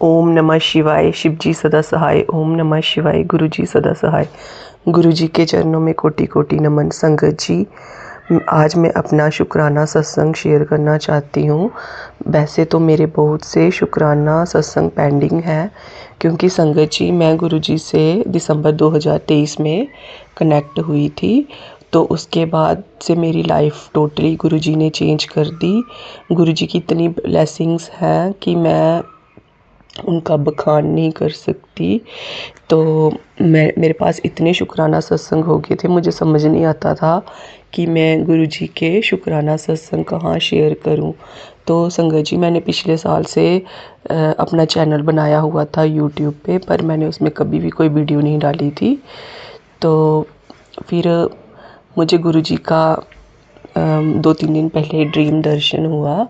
ओम नमः शिवाय। शिव जी सदा सहाय। ओम नमः शिवाय। गुरु जी सदा सहाय। गुरु जी के चरणों में कोटि कोटि नमन। संगत जी, आज मैं अपना शुक्राना सत्संग शेयर करना चाहती हूँ। वैसे तो मेरे बहुत से शुक्राना सत्संग पेंडिंग है, क्योंकि संगत जी मैं गुरु जी से दिसंबर 2023 में कनेक्ट हुई थी। तो उसके बाद से मेरी लाइफ टोटली गुरु जी ने चेंज कर दी। गुरु जी की इतनी ब्लेसिंग्स हैं कि मैं उनका बखान नहीं कर सकती। तो मेरे पास इतने शुक्राना सत्संग हो गए थे, मुझे समझ नहीं आता था कि मैं गुरु जी के शुक्राना सत्संग कहाँ शेयर करूं। तो संगत जी, मैंने पिछले साल से अपना चैनल बनाया हुआ था यूट्यूब पे, पर मैंने उसमें कभी भी कोई वीडियो नहीं डाली थी। तो फिर मुझे गुरु जी का 2-3 दिन पहले ड्रीम दर्शन हुआ।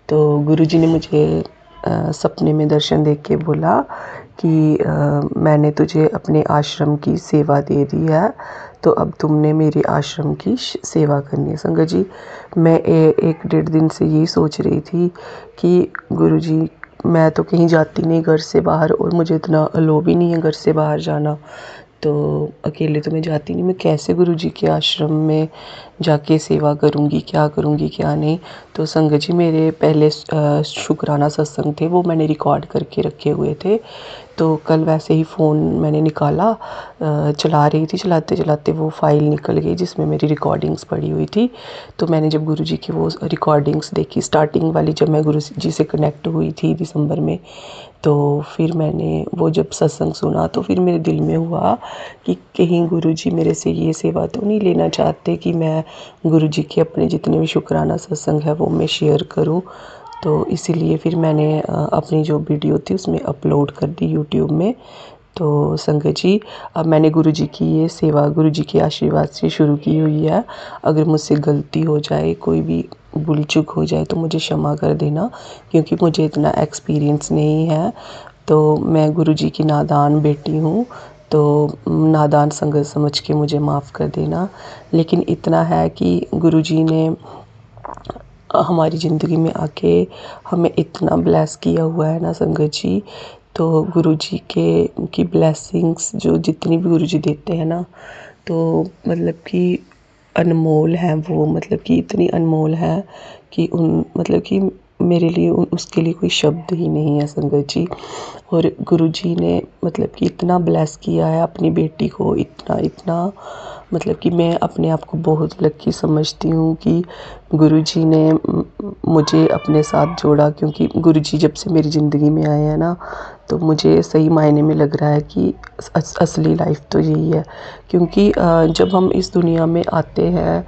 तो गुरु जी ने मुझे सपने में दर्शन देख के बोला कि मैंने तुझे अपने आश्रम की सेवा दे दी है, तो अब तुमने मेरे आश्रम की सेवा करनी है। संगत जी, मैं 1-1.5 दिन से यही सोच रही थी कि गुरु जी, मैं तो कहीं जाती नहीं घर से बाहर, और मुझे इतना अलो भी नहीं है घर से बाहर जाना। तो अकेले तो मैं जाती नहीं, मैं कैसे गुरु जी के आश्रम में जाके सेवा करूँगी, क्या करूँगी क्या नहीं। तो संगत जी, मेरे पहले शुक्राना सत्संग थे, वो मैंने रिकॉर्ड करके रखे हुए थे। तो कल वैसे ही फ़ोन मैंने निकाला, चला रही थी, चलाते चलाते वो फ़ाइल निकल गई जिसमें मेरी रिकॉर्डिंग्स पड़ी हुई थी। तो मैंने जब गुरु जी की वो रिकॉर्डिंग्स देखी, स्टार्टिंग वाली, जब मैं गुरु जी से कनेक्ट हुई थी दिसंबर में, तो फिर मैंने वो जब सत्संग सुना, तो फिर मेरे दिल में हुआ कि कहीं गुरु जी मेरे से ये सेवा तो नहीं लेना चाहते कि मैं गुरु जी के अपने जितने भी शुक्राना सत्संग है वो मैं शेयर करूं। तो इसीलिए फिर मैंने अपनी जो वीडियो थी उसमें अपलोड कर दी यूट्यूब में। तो संगत जी, अब मैंने गुरु जी की ये सेवा गुरु जी के आशीर्वाद से शुरू की हुई है। अगर मुझसे गलती हो जाए, कोई भी भूल चूक हो जाए, तो मुझे क्षमा कर देना, क्योंकि मुझे इतना एक्सपीरियंस नहीं है। तो मैं गुरु जी की नादान बेटी हूँ, तो नादान संगत समझ के मुझे माफ़ कर देना। लेकिन इतना है कि गुरु जी ने हमारी ज़िंदगी में आके हमें इतना ब्लेस किया हुआ है ना संगत जी। तो गुरु जी के की ब्लेसिंग्स जो जितनी भी गुरु जी देते हैं ना, तो मतलब कि अनमोल है वो, मतलब कि इतनी अनमोल है कि उन मतलब कि मेरे लिए उसके लिए कोई शब्द ही नहीं है संगत जी। और गुरु जी ने मतलब कि इतना ब्लेस किया है अपनी बेटी को, इतना इतना, मतलब कि मैं अपने आप को बहुत लकी समझती हूँ कि गुरु जी ने मुझे अपने साथ जोड़ा। क्योंकि गुरु जी जब से मेरी ज़िंदगी में आए हैं ना, तो मुझे सही मायने में लग रहा है कि असली लाइफ तो यही है। क्योंकि जब हम इस दुनिया में आते हैं,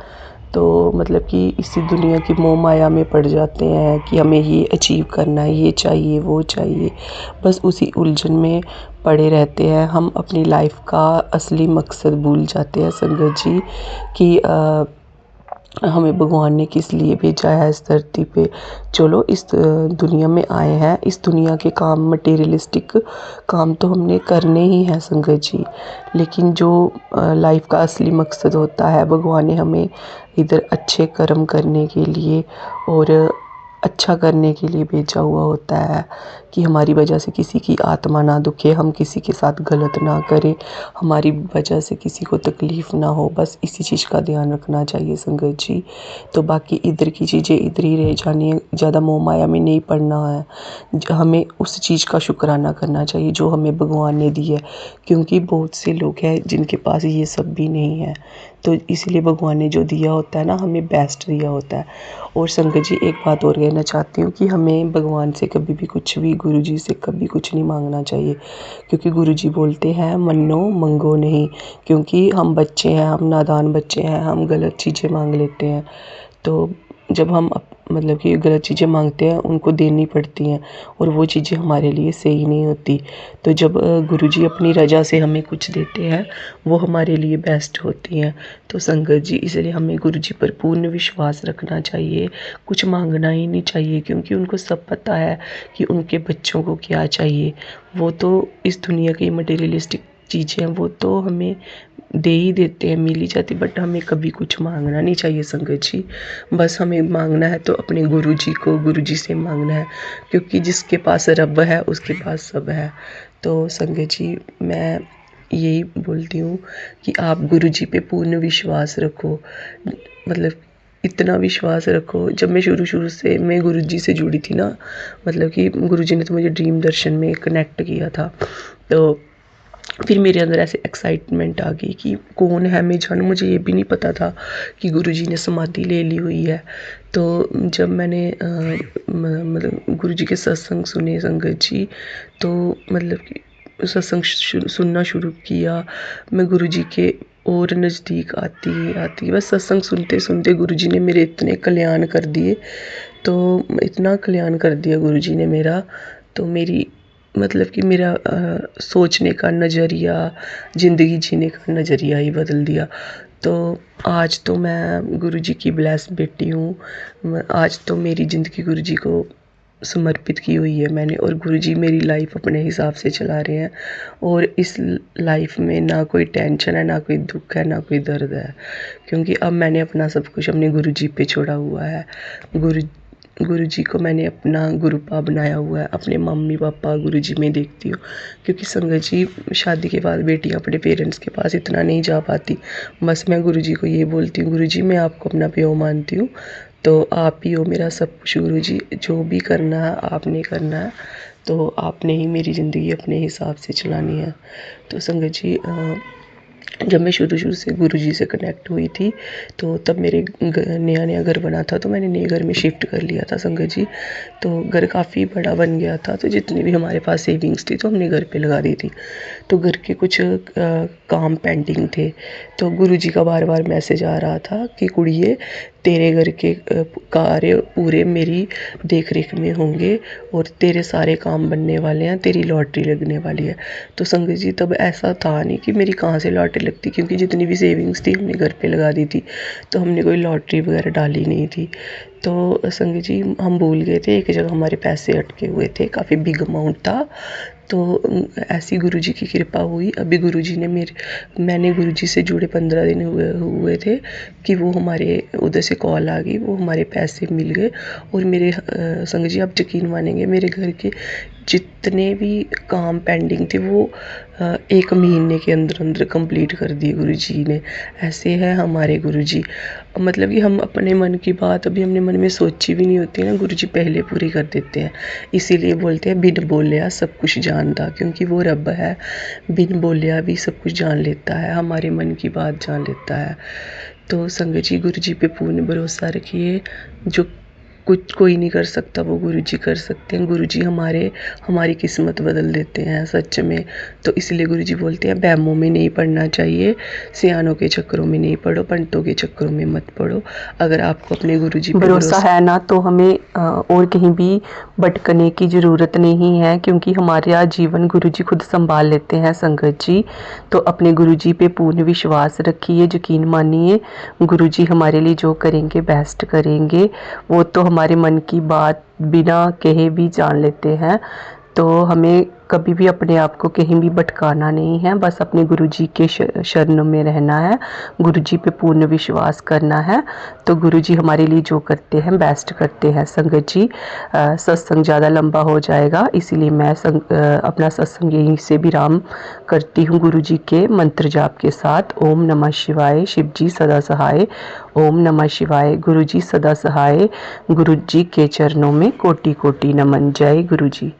तो मतलब कि इसी दुनिया की मोह माया में पड़ जाते हैं कि हमें ये अचीव करना है, ये चाहिए वो चाहिए, बस उसी उलझन में पड़े रहते हैं। हम अपनी लाइफ का असली मकसद भूल जाते हैं संगत जी, कि हमें भगवान ने किस लिए भेजा है इस धरती पे। चलो इस दुनिया में आए हैं, इस दुनिया के काम, मटेरियलिस्टिक काम तो हमने करने ही हैं संगत जी। लेकिन जो लाइफ का असली मकसद होता है, भगवान ने हमें इधर अच्छे कर्म करने के लिए और अच्छा करने के लिए भेजा हुआ होता है, कि हमारी वजह से किसी की आत्मा ना दुखे, हम किसी के साथ गलत ना करें, हमारी वजह से किसी को तकलीफ़ ना हो। बस इसी चीज़ का ध्यान रखना चाहिए संगत जी। तो बाकी इधर की चीज़ें इधर ही रह जानी है, ज़्यादा मोह माया में नहीं पड़ना है। हमें उस चीज़ का शुक्राना करना चाहिए जो हमें भगवान ने दी है, क्योंकि बहुत से लोग हैं जिनके पास ये सब भी नहीं है। तो इसलिए भगवान ने जो दिया होता है ना, हमें बेस्ट दिया होता है। और संगत जी, एक बात और कहना चाहती हूँ कि हमें भगवान से कभी भी कुछ भी, गुरु जी से कभी कुछ नहीं मांगना चाहिए, क्योंकि गुरु जी बोलते हैं मन्नो मंगो नहीं। क्योंकि हम बच्चे हैं, हम नादान बच्चे हैं, हम गलत चीज़ें मांग लेते हैं। तो जब हम मतलब कि गलत चीज़ें मांगते हैं, उनको देनी पड़ती हैं, और वो चीज़ें हमारे लिए सही नहीं होती। तो जब गुरु जी अपनी रज़ा से हमें कुछ देते हैं, वो हमारे लिए बेस्ट होती हैं। तो संगत जी, इसलिए हमें गुरु जी पर पूर्ण विश्वास रखना चाहिए, कुछ मांगना ही नहीं चाहिए, क्योंकि उनको सब पता है कि उनके बच्चों को क्या चाहिए। वो तो इस दुनिया की मटेरियलिस्टिक चीज़ें हैं, वो तो हमें दे ही देते हैं, मिल ही जाती, बट हमें कभी कुछ मांगना नहीं चाहिए संगत जी। बस हमें मांगना है तो अपने गुरु जी को, गुरु जी से मांगना है, क्योंकि जिसके पास रब है उसके पास सब है। तो संगत जी मैं यही बोलती हूँ कि आप गुरु जी पे पूर्ण विश्वास रखो, मतलब इतना विश्वास रखो। जब मैं शुरू से मैं गुरु जी से जुड़ी थी ना, मतलब कि गुरु जी ने तो मुझे ड्रीम दर्शन में कनेक्ट किया था, तो फिर मेरे अंदर ऐसे एक्साइटमेंट आ गई कि कौन है मैं जानूं। मुझे ये भी नहीं पता था कि गुरुजी ने समाधि ले ली हुई है। तो जब मैंने मतलब गुरुजी के सत्संग सुने संगत जी, तो मतलब कि सत्संग सुनना शुरू किया, मैं गुरुजी के और नज़दीक आती बस सत्संग सुनते सुनते गुरुजी ने मेरे इतने कल्याण कर दिए, तो इतना कल्याण कर दिया गुरुजी ने मेरा, तो मेरी मतलब कि मेरा सोचने का नज़रिया, ज़िंदगी जीने का नज़रिया ही बदल दिया। तो आज तो मैं गुरुजी की ब्लेस बेटी हूँ। आज तो मेरी ज़िंदगी गुरुजी को समर्पित की हुई है मैंने, और गुरुजी मेरी लाइफ अपने हिसाब से चला रहे हैं, और इस लाइफ में ना कोई टेंशन है, ना कोई दुख है, ना कोई दर्द है, क्योंकि अब मैंने अपना सब कुछ अपने गुरुजी पे छोड़ा हुआ है। गुरुजी को मैंने अपना गुरुपा बनाया हुआ है। अपने मम्मी पापा गुरुजी में देखती हूँ, क्योंकि संगत जी शादी के बाद बेटियाँ अपने पेरेंट्स के पास इतना नहीं जा पाती। बस मैं गुरुजी को ये बोलती हूँ, गुरुजी मैं आपको अपना प्यो मानती हूँ, तो आप ही हो मेरा सब कुछ गुरुजी, जो भी करना है आपने करना है, तो आपने ही मेरी ज़िंदगी अपने हिसाब से चलानी है। तो संगत जी जब मैं शुरू से गुरुजी से कनेक्ट हुई थी, तो तब मेरे नया घर बना था, तो मैंने नए घर में शिफ्ट कर लिया था संगत जी। तो घर काफ़ी बड़ा बन गया था, तो जितनी भी हमारे पास सेविंग्स थी तो हमने घर पे लगा दी थी। तो घर के कुछ काम पेंडिंग थे, तो गुरुजी का बार बार मैसेज आ रहा था कि कुड़िए तेरे घर के कार्य पूरे मेरी देख रेख में होंगे, और तेरे सारे काम बनने वाले हैं, तेरी लॉटरी लगने वाली है। तो संगत जी तब ऐसा था नहीं कि मेरी कहाँ से लॉटरी लगती, क्योंकि जितनी भी सेविंग्स थी हमने घर पे लगा दी थी, तो हमने कोई लॉटरी वगैरह डाली नहीं थी। तो संगत जी हम भूल गए थे, एक जगह हमारे पैसे अटके हुए थे, काफ़ी बिग अमाउंट था। तो ऐसी गुरुजी की कृपा हुई, अभी गुरुजी ने मैंने गुरुजी से जुड़े 15 दिन हुए थे कि वो हमारे उधर से कॉल आ गई, वो हमारे पैसे मिल गए, और मेरे संगत जी आप यकीन मानेंगे, मेरे घर के जितने भी काम पेंडिंग थे वो 1 महीने के अंदर अंदर कंप्लीट कर दिए गुरुजी ने। ऐसे हैं हमारे गुरुजी, मतलब कि हम अपने मन की बात अभी हमने मन में सोची भी नहीं होती है ना, गुरुजी पहले पूरी कर देते हैं। इसीलिए बोलते हैं बिन बोलिया सब कुछ जानता, क्योंकि वो रब है, बिन बोलिया भी सब कुछ जान लेता है, हमारे मन की बात जान लेता है। तो संगत जी गुरुजी पे पूर्ण भरोसा रखिए, जो कुछ कोई नहीं कर सकता वो गुरुजी कर सकते हैं। गुरुजी हमारी किस्मत बदल देते हैं सच में। तो इसलिए गुरुजी बोलते हैं बहमों में नहीं पड़ना चाहिए, सियानों के चक्करों में नहीं पड़ो, पंडितों के चक्करों में मत पड़ो। अगर आपको अपने गुरुजी पे भरोसा है ना, तो हमें और कहीं भी भटकने की ज़रूरत नहीं है, क्योंकि हमारा जीवन गुरुजी खुद संभाल लेते हैं संगत जी। तो अपने गुरुजी पे पूर्ण विश्वास रखिए, यकीन मानिए गुरुजी हमारे लिए जो करेंगे बेस्ट करेंगे। वो तो हमारे मन की बात बिना कहे भी जान लेते हैं। तो हमें कभी भी अपने आप को कहीं भी भटकाना नहीं है, बस अपने गुरुजी के शरण में रहना है, गुरुजी पे पूर्ण विश्वास करना है। तो गुरुजी हमारे लिए जो करते हैं बेस्ट करते हैं संगत जी। सत्संग ज़्यादा लंबा हो जाएगा, इसीलिए मैं अपना सत्संग यहीं से विराम करती हूँ गुरुजी के मंत्र जाप के साथ। ओम नमः शिवाय, शिव जी सदा सहाय। ओम नमः शिवाय, गुरुजी सदा सहाय। गुरुजी के चरणों में कोटि कोटि नमन। जय गुरुजी।